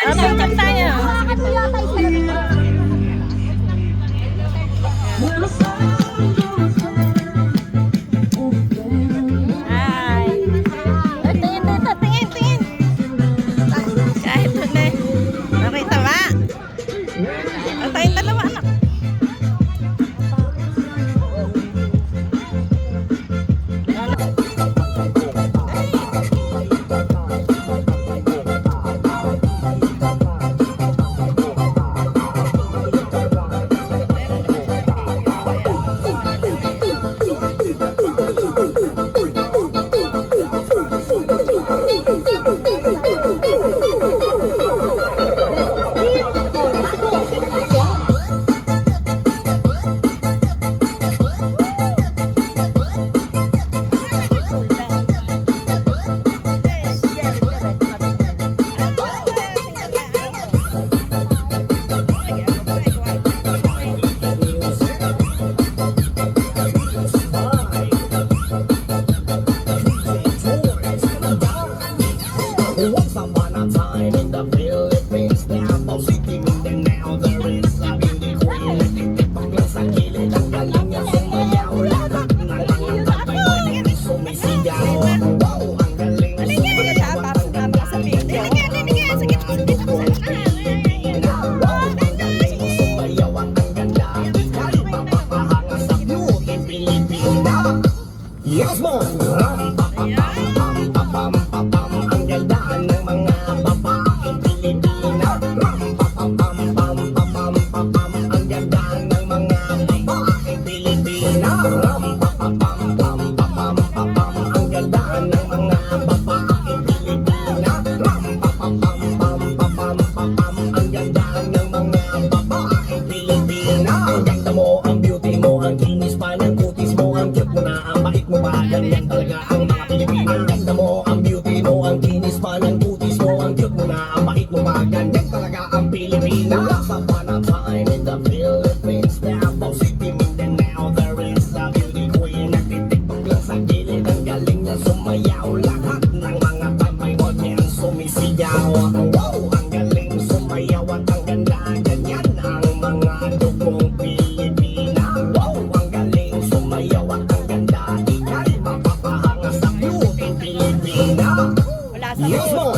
Picture tayo. Hi. Tingin dito, tingin. Kahit huli. Nakita ba? Ang tayong dalawa anak. Once upon a time in the Philippines, Davao City, Mindanao, there is a beauty queen. Nagtitipag lang sa gilid, ang galing niya sumayaw. Lahat ng mga tatay ko sumisigaw. Wow, ang galing sumayaw at ang ganda niya. Wow, ang galing sumayaw at ang ganda. Ika'y mapapahanga sa beauty Pilipina. Yes, mo! Ang ganda ng mga babaeng Pilipina. Ang ganda ng mga babaeng Pilipina. Ang ganda ng mga babaeng Pilipina. Ang ganda ng mga babaeng Pilipina. Ang ganda mo, ang beauty mo, ang kinis pa ng kutis mo, ang cute mo na, ang bait mo pa, ganyan talaga ang mga Pilipina. Ang ganda mo, ang beauty mo, ang kinis pa ng kutis mo, ang cute mo na, ang bait mo pa, ganyan talaga ang Pilipina. Once upon a time in the Philippines, Davao City, Mindanao, there is a beauty queen. Nagtitiktok lang sa gilid, ang galing niya sumayaw. Lahat ng mga tambay mo diyan sumisigaw. Wow, ang galing sumayaw at ang ganda, ganyan ang mga dugong Pilipina. Wow, ang galing sumayaw at ang ganda, ika'y mapapahanga sa beauty Pilipina. Yes, mo!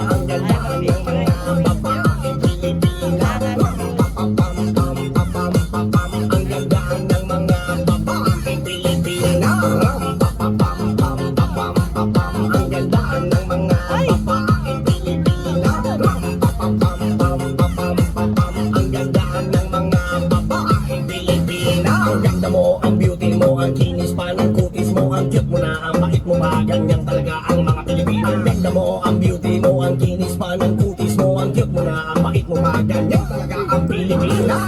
Ang ganda ng mga babaeng Pilipina. Ang ganda ng mga babaeng Pilipina. Ang ganda ng mga babaeng Pilipina. Ang ganda ng mga babaeng Pilipina. Ang ganda mo, ang beauty mo, ang kinis pa ng kutis mo, ang cute mo na, ang bait mo pa, ganyan talaga ang mga Pilipina. Ang ganda mo, ang beauty mo, ang kinis pa ng kutis mo, ang cute mo na, ang bait mo pa, ganyan talaga ang Pilipina.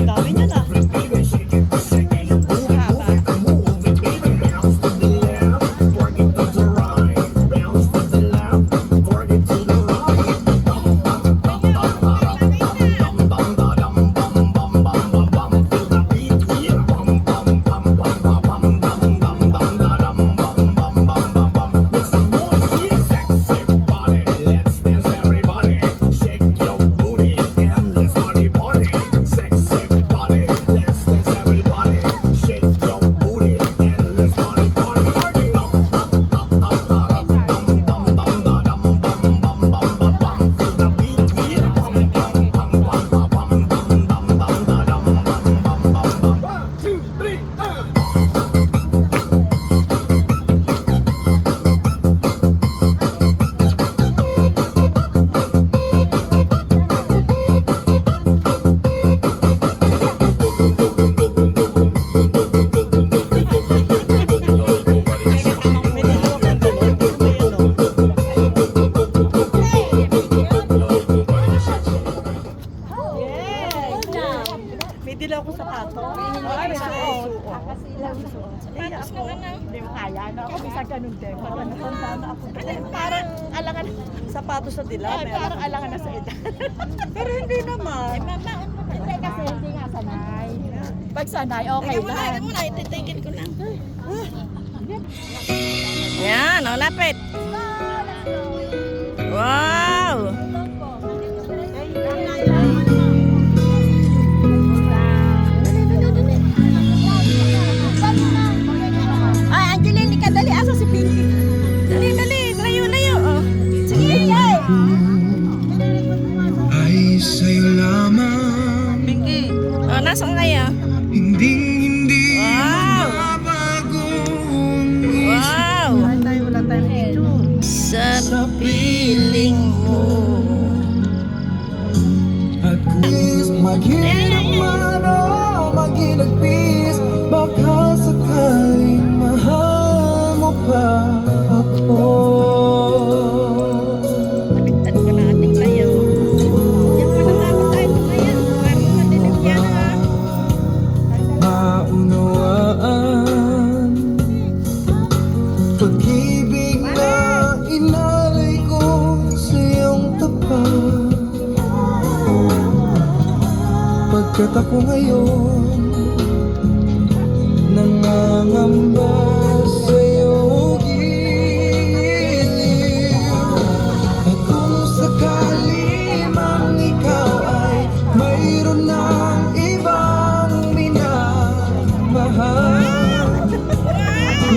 Dami niya na. Dilaw ko sapato. Ay, may suot. Kasi lang suot. Ay, ako. Hindi mo kaya, no? Ako bisa ganun din. Parang napunta na ako. Parang alangan sapatos sa dilaw. Ay, parang alangan na sa edad. Pero hindi naman. Hindi kasi hindi nga sanay. Pag sanay, okay Teka muna, lang. teka muna. Ititigil ko lang. Ayan, o, lapit. Wow! Ay, Angeline, ika dali. Asa si Pinky? Dali, dali. Layo, layo. Oh. Sige, ay. Ay sa'yo lamang, Pinky. Oh, nasaan kayo? hindi Wow! mabagong isip Wow! Wala tayong dito. Sa piling mo. at is maghirap man o maginagpis, baka sakaling mahal mo pa ako. Baliktad ko na ating tayo. Yan pa lang dapat tayo ngayon. Parang madilim yan, ha? Maunawaan pag-ibig na inalay ko sa iyong tapat. Pagkat ako ngayon nangangamba sa iyong giliw. At kung sakali mang ikaw ay mayroon ng ibang minamahal,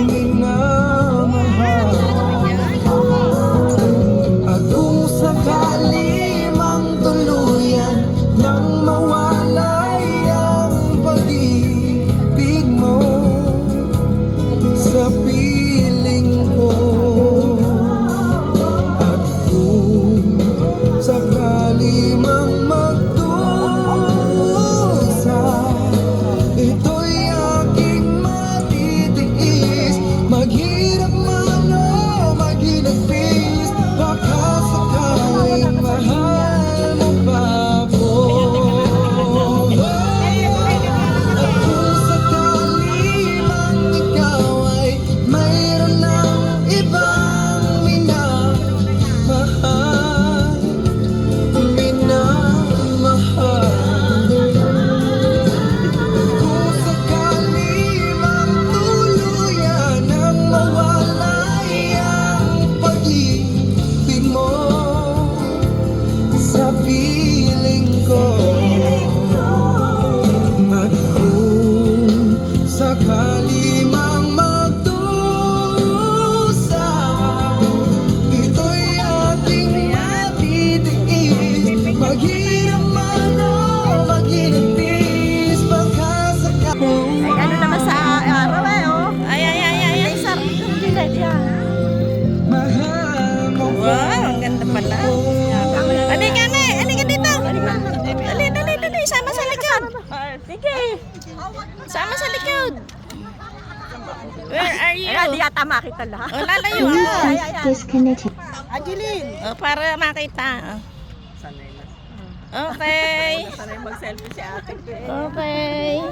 minamahal. At kung sakali mang tuluyan nang mawalay ang pag-ibig mo sa piling ko, at kung sakali mang magdusa, ito'y aking matitiis. Maghirap man o maginagpis, baka sakaling mahal mo pa ako. At kung sakali mang ikaw ay mayroon ng ibang minamahal, minamahal. Kung sakali mang tuluyan ang mawalay ang pag-ibig mo sa piling ko, at kung sakali mang magdusa, ito'y ating matitiis. Maghirap man o maginagpis, baka sakali. Ay, ano naman sa araw, eh, oh. Ay, ay, ay, ay, ay. Sar. Mahal mo Wow, ang ganda pala. Halika na, halika dito. Dali, dali, dali. Sama sa likod. Sige. Sama sa likod. Where are you? Ay, di yata makita lahat. Oh, lalayo ako. Disconnected. Angeline! Oh, para makita. Sanay na. Okay. Sanay mag-selfie si ate. Okay.